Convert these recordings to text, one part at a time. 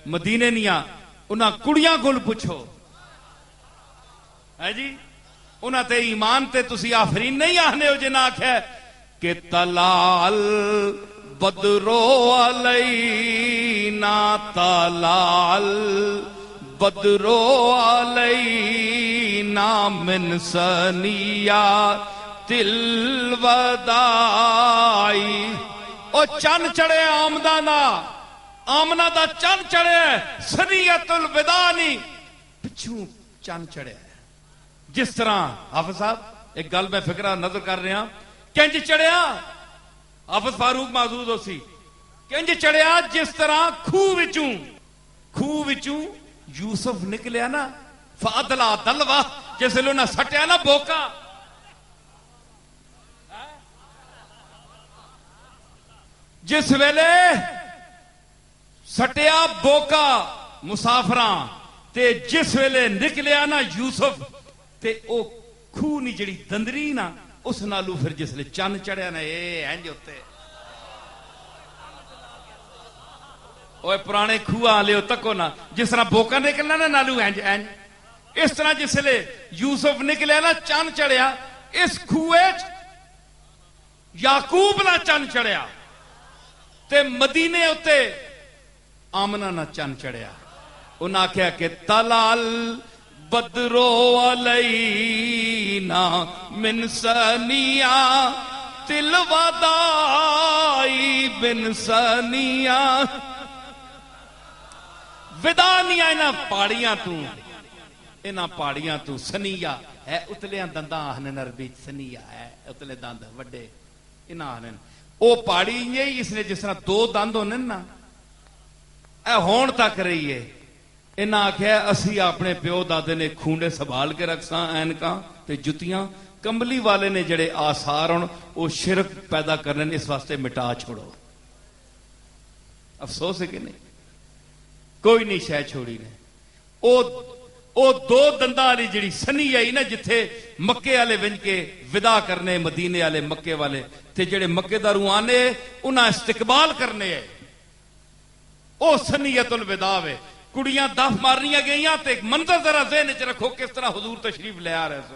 مدینے نیاں انہاں کڑیاں کول پوچھو ہے جی انہاں تے ایمان تے تسی آفرین نہیں آہنے ہو جنہاں آکھے کہ تلال بدرو علینا تلال بدرو علینا من سنیات الوداعی او چن چڑے آمنہ دا چن چڑے سنیت الوداع نہیں پچھوں چن چڑے جس طرح حافظ صاحب ایک گل میں فکرہ نظر کر رہے ہیں کنج چڑیا حافظ فاروق معزوز ہو سی کنج چڑیا جس طرح خوہ وچوں یوسف نکلیا نا فادلا دلوا جس لو نہ سٹیا نا بوکا جس ویلے سٹیا بوکا مسافراں تے جس ویلے نکلیا نا یوسف تے او خوہ نی جڑی دندری نا اس نالو پھر جس لئے چن چڑھیا نا اینج ہوتے اوہ پرانے خوہ آلے ہو تکو نا جس طرح بوکا نکلنا نا نالو اینج اس طرح جس لئے یوسف نکلیا نا چن چڑھیا اس خوہ یعقوب نا چن چڑھیا تے مدینے ہوتے آمنہ نا چن چڑھیا انہاں کہا کہ تلال بدرو علینا من سنیات الوداعی من سنیات ودا نہیں آئینا پاڑیاں تو سنیہ ہے اتلیاں دنداں آہنے نربی سنیہ ہے اتلے دند وڈے انہاں آہنے او پاڑی یہ اس نے جس طرح دو دند ہونے نا اے ہون تک رہی ہے انہاں آکھیا اسی اپنے پیو دادے نے کھونڈے سنبھال کے رکھساں اینکاں تے جتیاں کمبلی والے نے جڑے آثار ہون او شرک پیدا کرنے اس واسطے مٹا چھوڑو افسوس ہے کہ نہیں کوئی نہیں شے چھوڑی نے او دو دندہ والی جڑی سنی آئی نا جتھے مکے والے ونج کے ودا کرنے مدینے والے مکے والے تے جڑے مکے دا روانے انہاں استقبال کرنے ہے او سنیت الوداع ہے کڑیاں دف مارنیاں گئیاں تے ایک منظر ذرا ذہن وچ رکھو کس طرح حضور تشریف لے آ رہے سو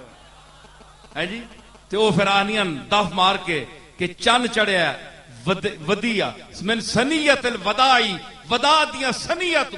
ہے جی تے او پھر آنیاں دف مار کے کہ چن چڑھیا ودیا من سنیت الوداعی ودا دیاں سنیت